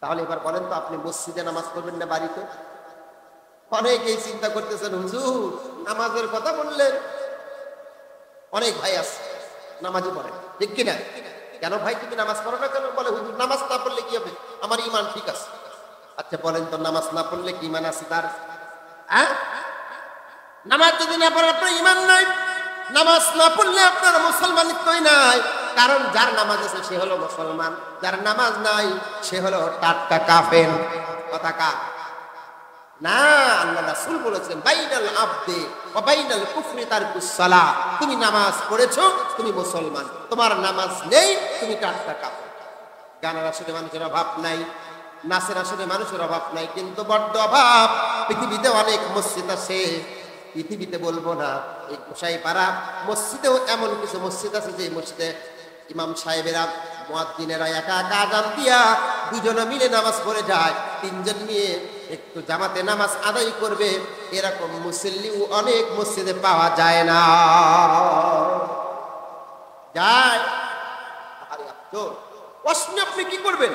তাহলে এবার বলেন তো, আপনি মসজিদে নামাজ পড়বেন না বাড়িতে? অনেকেই চিন্তা করতেছেন, হুজুর নামাজের কথা বললেন, অনেক ভাই আছে নামাজই পড়ে, ঠিক কিনা? কেন ভাই তুমি নামাজ পড়ো না কেন? বলে হুজুর নামাজ না পড়লে কি হবে, আমার ইমান ঠিক আছে। আচ্ছা বলেন তো, নামাজ না পড়লে কি ইমান আছে তার? নামাজ যদি না পড়ে আপনার ইমান নাই, নামাজ না পড়লে আপনার মুসলমানিত্বই নাই। কারণ যার নামাজ আছে সে হলো মুসলমান, যার নামাজ নাই সে হলো টাটকা কাফের। কথা কা না, আল্লাহ রাসূল বলেছেন বাইনাল আবদি ওয়া বাইনাল কুফরি তারকুস সালাহ। তুমি নামাজ পড়েছো, তুমি মুসলমান, তোমার নামাজ নেই, তুমি টাটকা কাফের। গানের আসলে মানুষের অভাব নাই, নাচের আসলে মানুষের অভাব নাই, কিন্তু বড্ড অভাব। পৃথিবীতে অনেক মসজিদ আছে, পৃথিবীতে বলবো না, এই গোসাইপাড়া মসজিদেও এমন কিছু মসজিদ আছে যে মসজিদে ইমাম সাহেবেরা মুয়াজ্জিনেরা একা একা আযান দিয়া দুজনে মিলে নামাজ পড়ে যায়, তিনজন নিয়ে একটু জামাতে নামাজ আদায় করবে, এরকম মুসল্লিও অনেক মসজিদে পাওয়া যায় না। যায় আরে আফসোস। প্রশ্ন আপনি কি করবেন?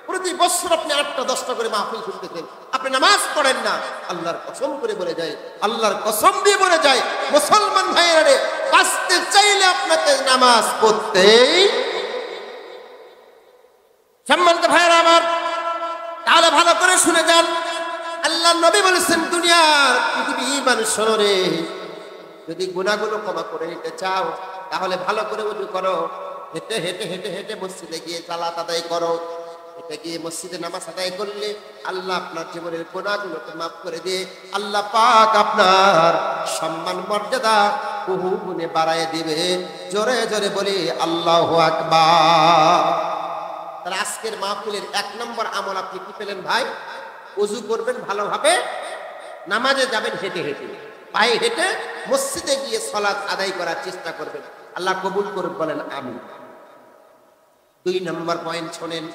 প্রতি বছর আপনি 8টা 10টা করে মাহফিল শুনতেছেন, আপনি নামাজ পড়েন না। আল্লাহর কসম করে বলে যায়, আল্লাহর কসম দিয়ে বলে যায়, মুসলমান ভাইয়েরা বাঁচতে চাইলে আপনাকে নামাজ পড়তেই। সম্মানিত ভাইয়েরা আমার, তাহলে ভালো করে শুনে যান। আল্লাহর নবী বলেছেন, দুনিয়ার পৃথিবীর মানুষ শোনো রে, যদি গুনাহগুলো ক্ষমা করে নিতে চাও তাহলে ভালো করে ওযু করো, হেঁটে হেঁটে হেঁটে হেঁটে মসজিদে গিয়ে সালাত আদায় করো। এটা গিয়ে মসজিদে নামাজ আদায় করলে আল্লাহ আপনার জীবনের গুনাহগুলোকে মাফ করে দিয়ে আল্লাহ পাক আপনার সম্মান মর্যাদা বহু গুণে বাড়ায় দিবে। জোরে জোরে বলি আল্লাহু আকবার। তাহলে আজকের মাহফিলের 1 নম্বর আমল আপনি কি পেলেন ভাই? ওযু করবেন ভালোভাবে, নামাজে যাবেন হেঁটে হেঁটে, পায়ে হেঁটে মসজিদে গিয়ে সালাত আদায় করার চেষ্টা করবেন। আল্লাহ কবুল করুন, বলেন আমিন। 2 নম্বর পয়েন্ট শোনেন,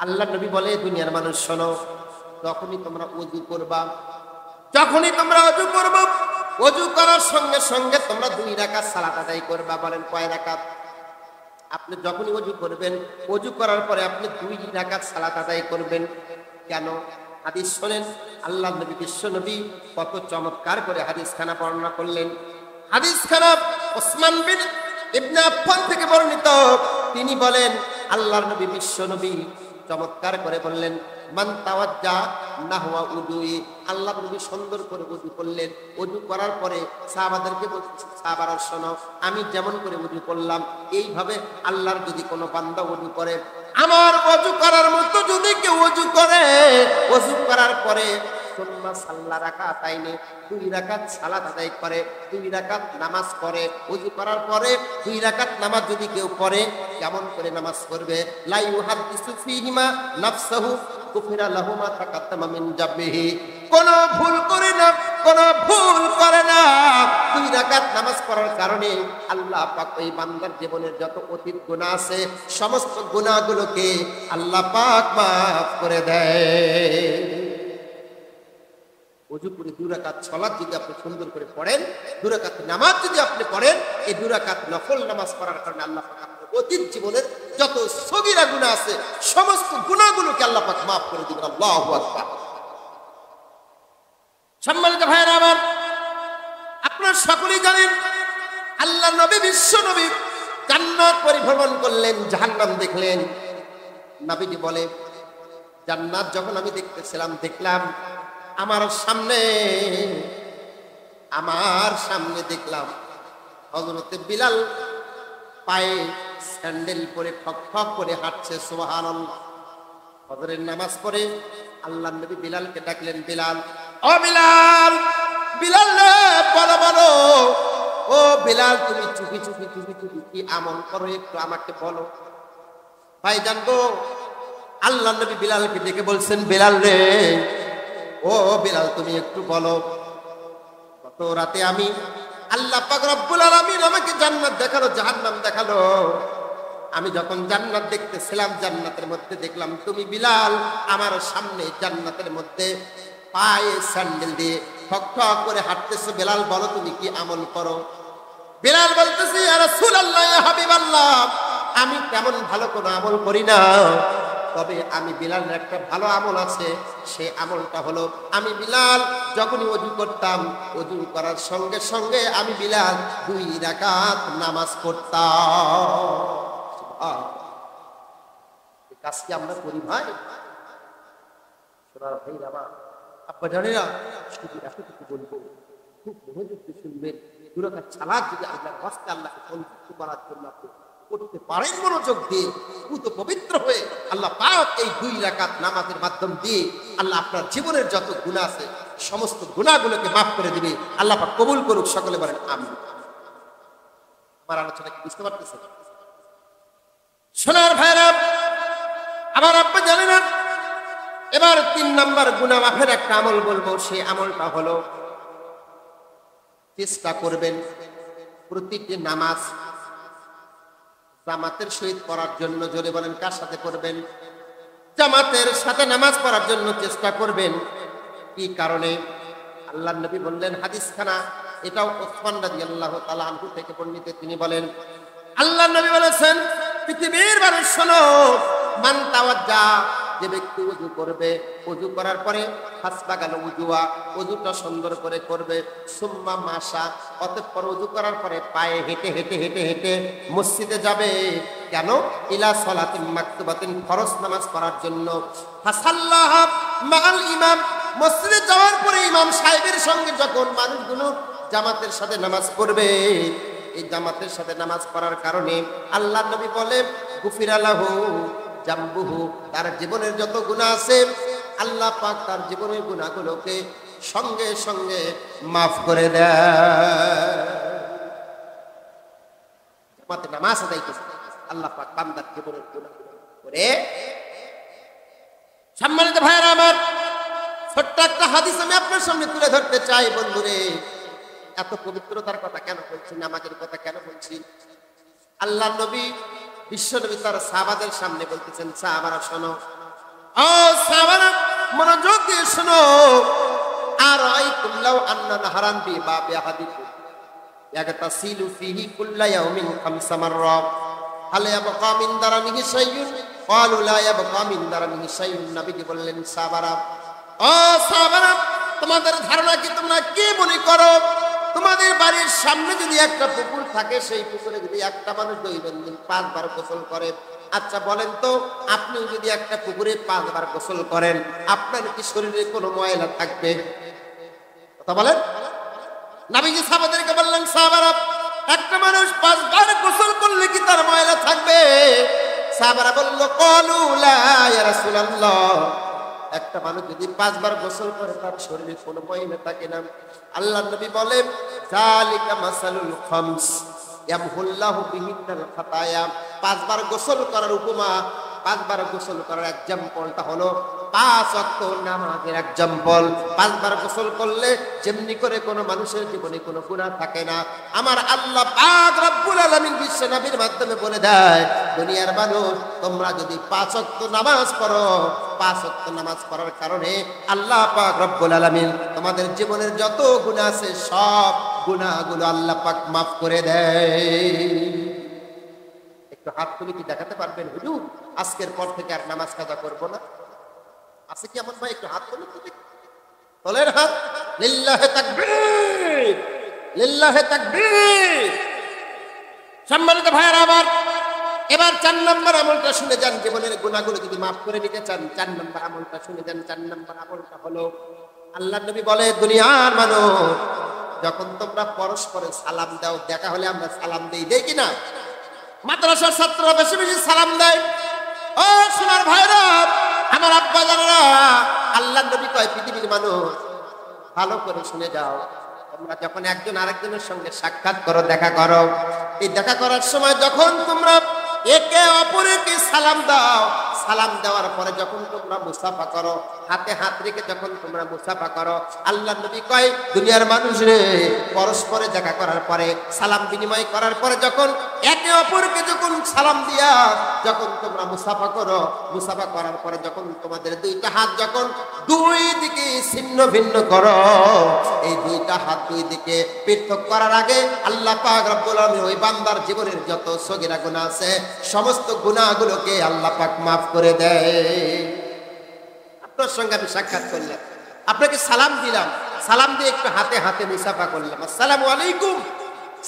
আল্লাহ নবী বলে, দুনিয়ার মানুষ শোনো, যখনই তোমরা ওযু করবা, যখনই তোমরা ওযু করবা, ওযু করার সঙ্গে সঙ্গে তোমরা 2 রাকাত সালাত আদায় করবা। বলেন কয় রাকাত? আপনি যখনই ওযু করবেন, ওযু করার পরে আপনি 2 রাকাত সালাত আদায় করবেন। কেন? হাদিস শোনেন, আল্লাহ নবী বিশ্ব নবী কত চমৎকার করে হাদিস খানা বর্ণনা করলেন। হাদিস খানা ওসমান বিন ইবনে আফফান থেকে বর্ণিত। তিনি বলেন, আল্লাহর নবী বিশ্ব নবী চমৎকার করে বললেন, মান তাওয়াজ্জা নাহওয়া উযুই। আল্লাহ নবী সুন্দর করে ওযু করলেন। ওযু করার পরে সাহাবাদেরকে বলছেন, সাহাবারা শোনো, আমি যেমন করে ওযু করলাম এইভাবে আল্লাহর যদি কোনো বান্দা ওযু করে, আমার ওযু করার মতো যদি কেউ ওযু করে, ওযু করার পরে সুন্নাহ সাল্লা রাকাতাইনি, 2 রাকাত সালাত আদায় করে, 2 রাকাত নামাজ পড়ে, ওযু করার পরে 2 রাকাত নামাজ যদি কেউ পড়ে, কেমন করে নামাজ পড়বে? লা ইউহাদ্দিসু ফীহিমা নাফসাহু গুফিরা লাহু মা তাকাদ্দামা মিন জাববিহি। কোন ভুল করে না, কোন ভুল করে না। 2 রাকাত নামাজ পড়ার কারণে আল্লাহ পাক ওই বান্দার জীবনের যত অতীত গুনাহ আছে সমস্ত গুনাহগুলোকে আল্লাহ পাক মাফ করে দেয়। ওযু করে 2 রাকাত সালাত যদি আপনি সুন্দর করে পড়েন, 2 রাকাত নামাজ যদি আপনি পড়েন, এই 2 রাকাত নফল নামাজ পড়ার কারণে আল্লাহ পাক আপনার অতীত জীবনের যত সগীরা গুনাহ আছে সমস্ত গুনাহগুলোকে আল্লাহ পাক মাফ করে দিবেন। আল্লাহু আকবার। সম্মানিত ভাইরা আমার, আপনারা সকলেই জানেন আল্লাহ নবী বিশ্ব নবী জান্নাত পরিভ্রমণ করলেন, জাহান্নাম দেখলেন। নবীজি বলে, জান্নাত যখন আমি দেখতেছিলাম, দেখলাম আমার সামনে দেখলাম হযরতে বিলাল পায়ে স্যান্ডেল পরে ঠক ঠক করে হাঁটছে। সুবহানাল্লাহ। ফজরের নামাজ পড়ে আল্লাহর নবী বিলালকে ডাকলেন, বিলাল, ও বিলাল, বিলাল রে, বলো বলো, ও বিলাল, তুমি চুপি চুপি চুপি চুপি কি আমল করো একটু আমাকে বলো। ভাই জানবো, আল্লাহর নবী বিলালকে ডেকে বলছেন, বিলাল রে, ও বিলাল, তুমি একটু বলো, গত রাতে আমি আল্লাহ পাক রব্বুল আলামিন আমাকে জান্নাত দেখালো, জাহান্নাম দেখালো। আমি যখন জান্নাত দেখতেছিলাম, জান্নাতের মধ্যে দেখলাম তুমি বিলাল আমার সামনে জান্নাতের মধ্যে পায়ে স্যান্ডেল দিয়ে ঠক ঠক করে হাঁটতেছো। বিলাল বলো, তুমি কি আমল করো? বিলাল বলতেছে, ইয়া রাসূলুল্লাহ, ইয়া হাবিবাল্লাহ, আমি তেমন ভালো কোনো আমল করি না, তবে আমি বিলালের একটা ভালো আমল আছে, সেই আমলটা হলো আমি বিলাল যখনই ওযু করতাম, ওযু করার সঙ্গে সঙ্গে আমি বিলাল 2 রাকাত নামাজ পড়তাম। এই কাজ কি আমরা করি ভাই? সোনার ভাই আমার আব্বা জানেরা, শুধু এতটুকু বলবো, খুব মনোযোগ দিয়ে শুনবেন। 2 রাকাত সালাত যদি আল্লাহর রাস্তায় আল্লাহকে সন্তুষ্ট করার জন্য আপনি করতে পারেন মনোযোগ দিয়ে, পুত পবিত্র হয়ে, আল্লাহ পাক এই 2 রাকাত নামাজের মাধ্যম দিয়ে আল্লাহ আপনার জীবনের যত গুনাহ আছে সমস্ত গুনাহগুলোকে মাফ করে দিবে। আল্লাহ পাক কবুল করুক, সকলে বলেন আমিন। আমার আলোচনা কি বুঝতে পারতেছেন? সোনার ভাইরা আমার আব্বা জানে না, এবার 3 নাম্বার গুনাহ মাফের একটা আমল বলবো। সেই আমলটা হলো চেষ্টা করবেন প্রতিটি নামাজ জামাতের সহিত পড়ার জন্য। জোরে বলেন, কার সাথে করবেন? জামাতের সাথে নামাজ পড়ার জন্য চেষ্টা করবেন। কি কারণে? আল্লাহর নবী বললেন, হাদিস খানা, এটাও ওসমান রাদিয়াল্লাহু তাআলা আনহু থেকে বর্ণিত। তিনি বলেন, আল্লাহর নবী বলেছেন, পৃথিবীর মানুষ শোনো, মান তাওয়াজ্জা, যে ব্যক্তি ওযু করবে, ওযু করার পরে হাসবাগাল উজুয়া, ওযুটা সুন্দর করে করবে, সুম্মা মাশা, অতঃপর ওযু করার পরে পায়ে হেঁটে হেঁটে হেঁটে হেঁটে মসজিদে যাবে। কেন? ইলা সালাতিন মাকতুবাতিন, ফরজ নামাজ পড়ার জন্য। ফাসাল্লাহ মাআল ইমাম, মসজিদে যাওয়ার পরে ইমাম সাহেবের সঙ্গে যখন মানুষগুলো জামাতের সাথে নামাজ পড়বে, এই জামাতের সাথে নামাজ পড়ার কারণে আল্লাহর নবী বলে, গুফিরা লাহু জামবুহু, তার জীবনের যত গুনাহ আছে আল্লাহ পাক তার জীবনের গুনাহগুলোকে সঙ্গে সঙ্গে মাফ করে দেয়। জামাতে নামাজ আদায় করে আল্লাহ পাক বান্দার জীবনের গুনাহগুলো করে। সম্মানিত ভাইরা আমার, ছোট্ট একটা হাদিস আমি আপনার সামনে তুলে ধরতে চাই। বন্ধুরে, এত পবিত্রতার কথা কেন বলছি, নামাজের কথা কেন বলছি? আল্লাহ নবী, বিশ্ব নবী তার সাহাবাদের সামনে বলতেছেন, সাহাবারা শোনো, ও সাহাবারা মনোযোগ দিয়ে শোনো, আর আইকুম লাউ আন্না নাহারান বিবাবি আহাদিকুম ইয়াগতাসিলু ফিহি কুল্লা ইয়াউমিন খামসা মাররা হাল ইয়াবকা মিন দারানিহি শাইউন ক্বালু লা ইয়াবকা মিন দারানিহি শাইউন। নবীজি বললেন, সাহাবারা, ও সাহাবারা, তোমাদের ধারণা কি, তোমরা কি মনে করো, তোমাদের বাড়ির সামনে যদি একটা পুকুর থাকে, সেই পুকুরে যদি একটা মানুষ দৈনন্দিন 5 বার গোসল করে, আচ্ছা বলেন তো, আপনি যদি একটা পুকুরে 5 বার গোসল করেন, আপনার কি শরীরে কোনো ময়লা থাকবে? কথা বলেন। নবীজি সাহাবাদেরকে বললেন, সাহাবারা, একটা মানুষ 5 বার গোসল করলে কি তার ময়লা থাকবে? সাহাবারা বলল, ক্বালু লা ইয়া রাসূলুল্লাহ, একটা মানুষ যদি 5 বার গোসল করে তার শরীরে কোনো ময়লা থাকে না। আল্লাহর নবী বলেন, যালিকা মাসালুল খামস ইয়ামহুল্লাহু বিহিন্নাল খাতায়া, 5 বার গোসল করার উপমা, 5 বার গোসল করার এক্সাম্পলটা হলো 5 ওয়াক্ত নামাজের এক্সাম্পল। 5 বার গোসল করলে যেমনি করে কোনো মানুষের জীবনে কোনো গুনাহ থাকে না, আমার আল্লাহ পাক রব্বুল আলামিন বিশ্ব নবীর মাধ্যমে বলে দেয়, দুনিয়ার মানুষ, তোমরা যদি 5 ওয়াক্ত নামাজ পড়ো, 5 ওয়াক্ত নামাজ পড়ার কারণে আল্লাহ পাক রব্বুল আলামিন তোমাদের জীবনের যত গুনাহ আছে সব গুনাহগুলো আল্লাহ পাক মাফ করে দেয়। একটু হাত তুলে কি দেখাতে পারবেন, হুজুর আজকের পর থেকে আর নামাজ কাজা করব না? আছে কি এমন ভাই? একটু হাত তুলে তোলেন হাত। লিল্লাহে তাকবীর, লিল্লাহে তাকবীর। সম্মানিত ভাইরা আমার, এবার 4 নম্বর আমলটা শুনে যান। জীবনের গুনাহগুলো যদি মাফ করে নিতে চান, 4 নম্বর আমলটা শুনে যান। 4 নম্বর আমলটা হলো, আল্লাহর নবী বলে, দুনিয়ার মানুষ, যখন তোমরা পরস্পরে সালাম দাও, দেখা হলে আমরা সালাম দেই, দেই কিনা? মাদ্রাসার ছাত্ররা বেশি বেশি সালাম দেয়। ও সোনার ভাইরা, আমার আব্বা জানেরা, আল্লাহর নবী কয়, পৃথিবীর মানুষ, ভালো করে শুনে যাও, তোমরা যখন একজন আরেকজনের সঙ্গে সাক্ষাৎ করো, দেখা করো, এই দেখা করার সময় যখন তোমরা একে অপরকে সালাম দাও, সালাম দেওয়ার পরে যখন তোমরা মুসাফা করো, হাতে হাত রেখে যখন তোমরা মুসাফা করো, আল্লাহর নবী কয়, দুনিয়ার মানুষ রে, পরস্পরে দেখা করার পরে, সালাম বিনিময় করার পরে যখন একে অপরকে যখন সালাম দিয়া যখন তোমরা মুসাফা করো, মুসাফা করার পরে যখন তোমাদের 2টা হাত যখন 2 দিকে ছিন্ন ভিন্ন করো, এই 2টা হাত 2 দিকে পৃথক করার আগে আল্লাহ পাক রব্বুল আলামিন ওই বান্দার জীবনের যত সগীরা গুনাহ আছে সমস্ত গুনাহগুলোকে আল্লাহ পাক মাফ করে দেয়। আপনার সঙ্গে আমি সাক্ষাৎ করলাম, আপনাকে সালাম দিলাম, সালাম দিয়ে একটু হাতে হাতে মুসাফা করলাম, আসসালামু আলাইকুম।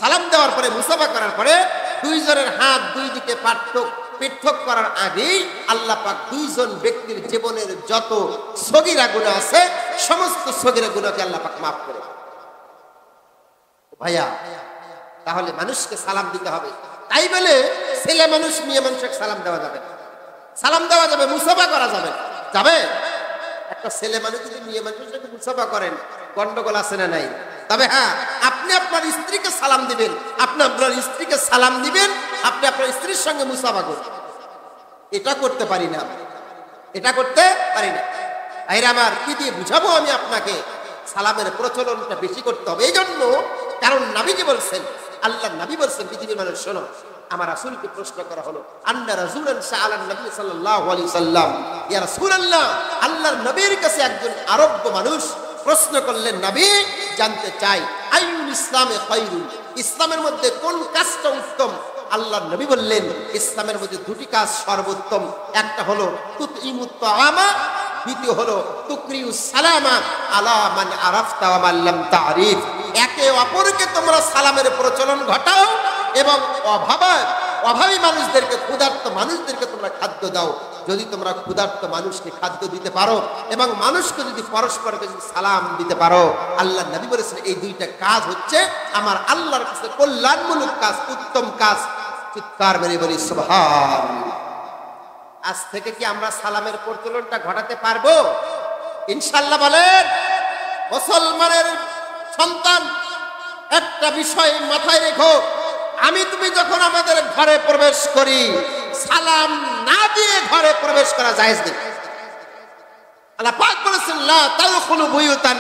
সালাম দেওয়ার পরে মুসাফা করার পরে দুইজনের হাত দুই দিকে পৃথক করার আগেই আল্লাহ পাক দুইজন ব্যক্তির জীবনের যত সগীরা গুনাহ আছে সমস্ত সগীরা গুনাহকে আল্লাহ পাক মাফ করে। ভাইয়া, তাহলে মানুষকে সালাম দিতে হবে, তাই বলে ছেলে মানুষ মেয়ে মানুষকে সালাম দেওয়া যাবে না। সালাম দেওয়া যাবে, মুসাফা করা যাবে যাবে। একটা ছেলে মানুষ যদি মেয়ে মানুষের সাথে মুসাফা করেন, গন্ডগোল আছে না নাই? তবে হ্যাঁ, আপনি আপনার স্ত্রীকে সালাম দিবেন, আপনি আপনার স্ত্রীকে সালাম দিবেন, আপনি আপনার স্ত্রীর সঙ্গে মুসাফা করবেন। এটা করতে পারি না, এটা করতে পারি না। ভাইরা আমার, কি দিয়ে বুঝাবো আমি আপনাকে? সালামের প্রচলনটা বেশি করতে হবে। এই জন্য, কারণ নবীজি বলছেন, আল্লাহ নবী বলছেন, পৃথিবীর মানুষ শোনো, আমার রাসূলকে প্রশ্ন করা হলো, আন্না রাসূলান সাআলান নবী সাল্লাল্লাহু আলাইহি সাল্লাম, ইয়া রাসূলুল্লাহ, আল্লাহর নবীর কাছে একজন আরব মানুষ প্রশ্ন করলেন, নবী জানতে চাই, আইয়ুল ইসলামে খায়রুন, ইসলামের মধ্যে কোন কাজটা উত্তম? আল্লাহর নবী বললেন, ইসলামের মধ্যে দুটি কাজ সর্বোত্তম, একটা হলো তুতইমুত তাআমা, দ্বিতীয় হলো তুকরিউস সালামা আলা মান আরাফতা ওয়া মান লাম তারিফ। একে অপরকে তোমরা সালামের প্রচলন ঘটাও এবং অভাবী মানুষদেরকে, ক্ষুধার্ত মানুষদেরকে তোমরা খাদ্য দাও। যদি তোমরা ক্ষুধার্ত মানুষকে খাদ্য দিতে পারো এবং মানুষকে যদি পরস্পরকে যদি সালাম দিতে পারো, আল্লাহ নবী বলেছেন এই দুইটা কাজ হচ্ছে আমার আল্লাহর কাছে কল্যাণমূলক কাজ, উত্তম কাজ। চিৎকার মেরে বলি সুবহানাল্লাহ। আজ থেকে কি আমরা সালামের প্রচলনটা ঘটাতে পারবো? ইনশাআল্লাহ বলেন। মুসলমানের সন্তান, একটা বিষয় মাথায় রেখো, আমি তুমি যখন আমাদের ঘরে প্রবেশ করি, সালাম না দিয়ে ঘরে প্রবেশ করা জায়েজ নেই। আল্লাহ পাক বলেছেন, লা তাদখুলু বুয়ুতান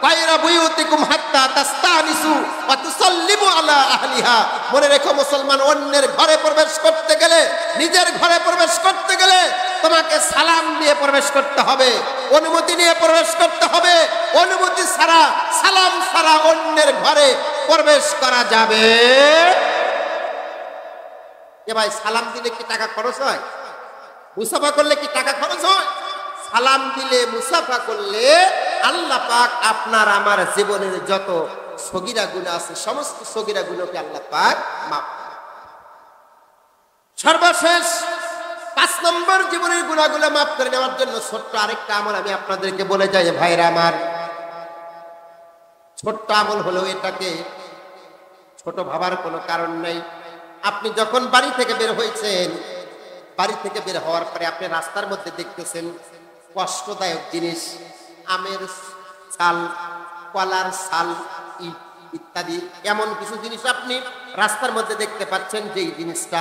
গায়রা বুয়ুতিকুম হাত্তা তাস্তানিসু ওয়া তুসাল্লিমু আলা আহলিহা। মনে রেখো মুসলমান, অন্যের ঘরে প্রবেশ করতে গেলে, নিজের ঘরে প্রবেশ করতে গেলে তোমাকে সালাম দিয়ে প্রবেশ করতে হবে, অনুমতি নিয়ে প্রবেশ করতে হবে। অনুমতি ছাড়া, সালাম ছাড়া অন্যের ঘরে প্রবেশ করা যাবে? এ ভাই, সালাম দিলে কি টাকা খরচ হয়? মুসাফা করলে কি টাকা খরচ হয়? সালাম দিলে, মুসাফা করলে আল্লাহ পাক আপনার আমার জীবনের যত সগীরা গুনাহ আছে সমস্ত সগীরা গুনাহকে আল্লাহ পাক মাফ। সর্বশেষ 5 নম্বর, জীবনের গুনাহগুলো মাফ করে নেওয়ার জন্য ছোট্ট আরেকটা আমল আমি আপনাদেরকে বলে যাই ভাইরা আমার। ছোট্ট আমল হলো, এটাকে ছোট ভাবার কোনো কারণ নেই। আপনি যখন বাড়ি থেকে বের হয়েছেন, বাড়ি থেকে বের হওয়ার পরে আপনি রাস্তার মধ্যে দেখতেছেন কষ্টদায়ক জিনিস, আমের ছাল, কলার ছাল ইত্যাদি এমন কিছু জিনিস আপনি রাস্তার মধ্যে দেখতে পাচ্ছেন, যে এই জিনিসটা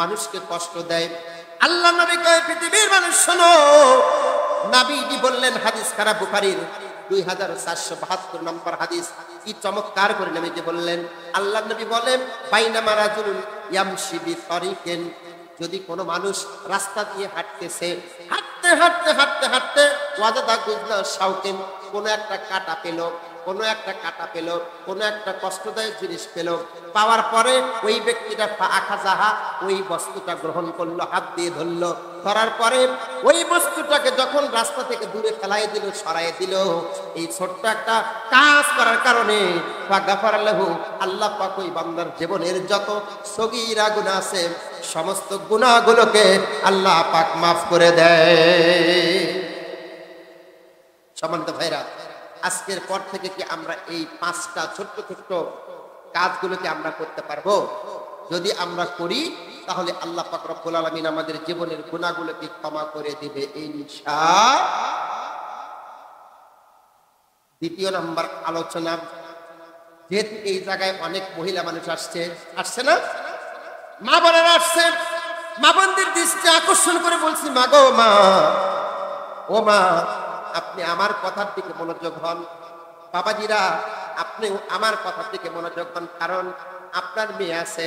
মানুষকে কষ্ট দেয়। আল্লাহ নবী কয়, পৃথিবীর মানুষ শোনো, নবীজি বললেন, হাদিস খারাপ, বুখারীর 2472 নম্বর হাদিস। কি চমৎকার করে নবীজি বললেন। আল্লাহ নবী বলেন, বাইনামা রাজুলুন ইয়ামশি বিতরিকিন, যদি কোনো মানুষ রাস্তা দিয়ে হাঁটতেছে, হাঁটতে হাঁটতে হাঁটতে হাঁটতে ওয়াজাদা গুজলা শাউকিন, কোনো একটা কাঁটা পেল, কোনো একটা কাঁটা পেল, কোনো একটা কষ্টদায়ক জিনিস পেল, পাওয়ার পরে ওই ব্যক্তিটা আখাযাহা, ওই বস্তুটা গ্রহণ করলো, হাত দিয়ে ধরলো, ধরার পরে ওই বস্তুটাকে যখন রাস্তা থেকে দূরে ফেলাই দিল, সরাই দিল, এই ছোট্ট একটা কাজ করার কারণে ফাগাফারা লাহু, আল্লাহ পাক ওই বান্দার জীবনের যত সগীরা গুনাহ আছে সমস্ত গুনাহগুলোকে আল্লাহ পাক মাফ করে দেয়। সম্মানিত ভাইরা, আজকের পর থেকে কি আমরা এই 5টা ছোট্ট ছোট্ট কাজগুলোকে আমরা করতে পারবো? যদি আমরা করি তাহলে আল্লাহ পাক রব্বুল আলামিন আমাদের জীবনের গুনাহগুলোকে ক্ষমা করে দিবে ইনশাআল্লাহ। দ্বিতীয় নাম্বার আলোচনা, যেহেতু এই জায়গায় অনেক মহিলা মানুষ আসছে না, মা বোনেরা আসছে, মা বোনদের দৃষ্টি আকর্ষণ করে বলছি, মা গো মা, ও মা, আপনি আমার কথার দিকে মনোযোগ হন। বাবাজিরা, আপনি আমার কথার দিকে মনোযোগ হন, কারণ আপনার মেয়ে আছে,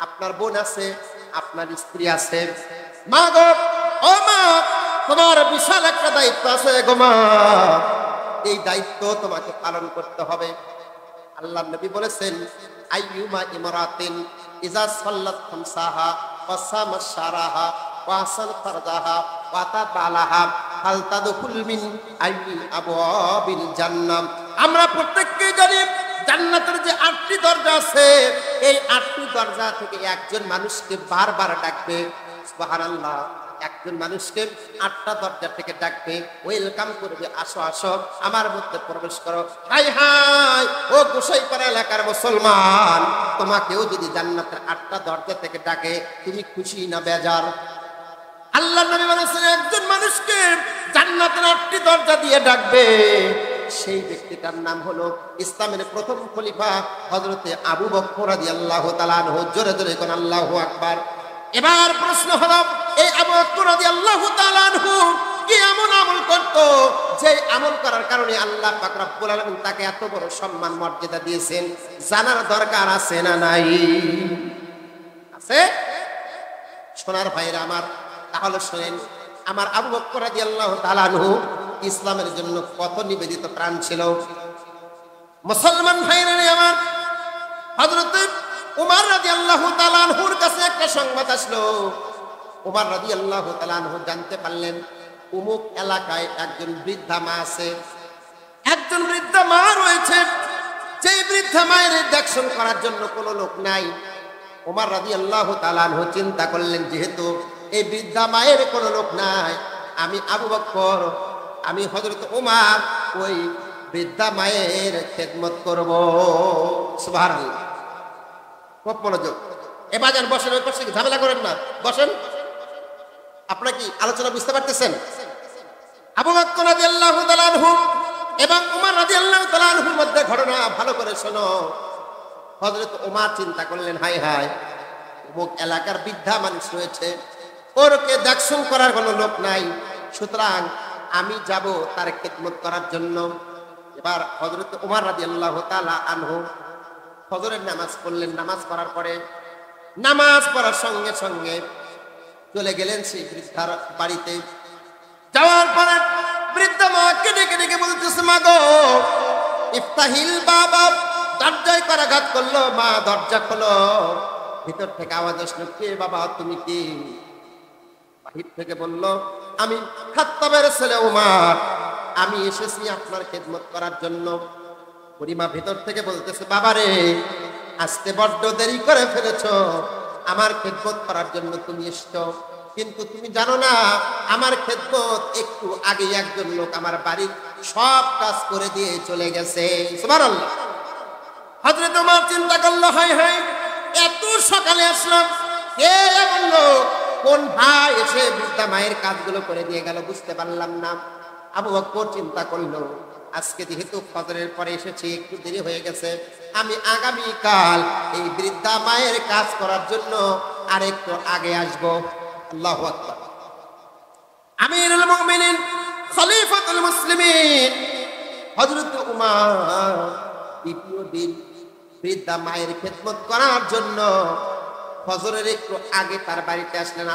আপনার বোন আছে, আপনার স্ত্রী আছে। মা গো, ও মা, তোমার বিশাল একটা দায়িত্ব আছে গো মা, এই দায়িত্ব তোমাকে পালন করতে হবে। আল্লাহ নবী বলেছেন, আইয়ুমা ইমরাতিন ইজা সাল্লাত খামসাহা ওয়া সামাত শারাহা ওয়াসাল ফারজাহা ওয়া তাবালাহা ফালতাদখুল মিন আইয়ি আবওয়াবিল জান্নাহ। আমরা প্রত্যেককেই জানি জান্নাতের যে 8টি দরজা আছে, এই 8টি দরজা থেকে একজন মানুষকে বারবার ডাকবে, সুবহানাল্লাহ। একজন মানুষকে 8টা দরজা থেকে ডাকবে, ওয়েলকাম করবে, আসো আসো আমার মধ্যে প্রবেশ করো। হাই হাই ও গোসাইপাড়া এলাকার মুসলমান, তোমাকেও যদি জান্নাতের 8টা দরজা থেকে ডাকে, তুমি খুশি না বেজার? আল্লাহর নবী বলেছেন একজন মানুষকে জান্নাতের 8টি দরজা দিয়ে ডাকবে, সেই ব্যক্তিটার নাম হলো ইসলামের প্রথম খলিফা হযরতে আবু বকর রাদিয়াল্লাহু তাআলা আনহু। জোরে জোরে কোন আল্লাহু আকবার। এবার প্রশ্ন হলো, এই আবু বকর রাদিয়াল্লাহু তাআলা আনহু কি এমন আমল করত যে আমল করার কারণে আল্লাহ পাক রব্বুল আলামিন তাকে এত বড় সম্মান মর্যাদা দিয়েছেন? জানার দরকার আছে না নাই? আছে। সোনার ভাইরা আমার, তাহলে শুনেন, আমার আবু বকর রাদিয়াল্লাহু তাআলা আনহু ইসলামের জন্য কত নিবেদিত প্রাণ ছিল। মুসলমান ভাইরা আমার, হযরত উমর রাদিয়াল্লাহু তাআলা আনহুর কাছে একটা সংবাদ আসলো। উমর রাদিয়াল্লাহু তাআলা আনহু জানতে পারলেন অমুক এলাকায় একজন বৃদ্ধা মা আছে, একজন বৃদ্ধা মা রয়েছে, যেই বৃদ্ধা মায়ের দেখশন করার জন্য কোনো লোক নাই। উমর রাদিয়াল্লাহু তাআলা আনহু চিন্তা করলেন, যেহেতু এই বৃদ্ধা মায়ের কোনো লোক নাই, আমি আবু বকর, আমি হযরত উমর ওই বৃদ্ধা মায়ের খেদমত করব। সুবহানাল্লাহ। খুব মনোযোগ। এবার যান, বসেন, ওই পাশে ঝামেলা করেন না, বসেন। আপনারা কি আলোচনা বুঝতে পারতেছেন? আবু বকর রাদিয়াল্লাহু তাআলা আনহু এবং উমর রাদিয়াল্লাহু তাআলা আনহুর মধ্যে ঘটনা ভালো করে শোনো। হযরত উমর চিন্তা করলেন, হাই হাই, অমুক এলাকার বৃদ্ধা মানুষ রয়েছে, ওরকে দেখশন করার কোনো লোক নাই, সুতরাং আমি যাব তার খেদমত করার জন্য। এবার হযরত উমর রাদিয়াল্লাহু তাআলা আনহু ফজরের নামাজ পড়লেন। নামাজ পড়ার পরে, নামাজ পড়ার সঙ্গে সঙ্গে চলে গেলেন সেই বৃদ্ধার বাড়িতে। যাওয়ার পরে বৃদ্ধা মাকে ডেকে ডেকে বলতেছে, মা গো, ইফতাহিল বাবা, দরজায় করাঘাত করলো, মা দরজা খোলো। ভিতর থেকে আওয়াজ আসলো, কে বাবা, তুমি কি? বাহির থেকে বলল, আমি খাত্তাবের ছেলে উমর, আমি এসেছি আপনার খেদমত করার জন্য। বুড়িমা ভিতর থেকে বলতেছে, বাবারে, আজকে বড্ড দেরি করে ফেলেছো, আমার খেদমত করার জন্য তুমি এসছো, কিন্তু তুমি জানো না আমার খেদমত একটু আগে একজন লোক আমার বাড়ির সব কাজ করে দিয়ে চলে গেছে। সুবহানাল্লাহ। হযরত ওমর চিন্তা করলো, হাই হাই, এত সকালে আসলাম, কে এমন লোক, কোন ভাই এসে বৃদ্ধা মায়ের কাজগুলো করে দিয়ে গেল, বুঝতে পারলাম না। আবু বকর চিন্তা করলো, আজকে যেহেতু ফজরের পরে এসেছি, একটু দেরি হয়ে গেছে, আমি আগামীকাল এই বৃদ্ধা মায়ের কাজ করার জন্য আরেকটু আগে আসব। আল্লাহু আকবার। আমিরুল মুমিনিন, খলিফাতুল মুসলিমিন হযরত উমর দ্বিতীয় দিন বৃদ্ধা মায়ের খেদমত করার জন্য ফজরের একটু আগে তার বাড়িতে আসলেন।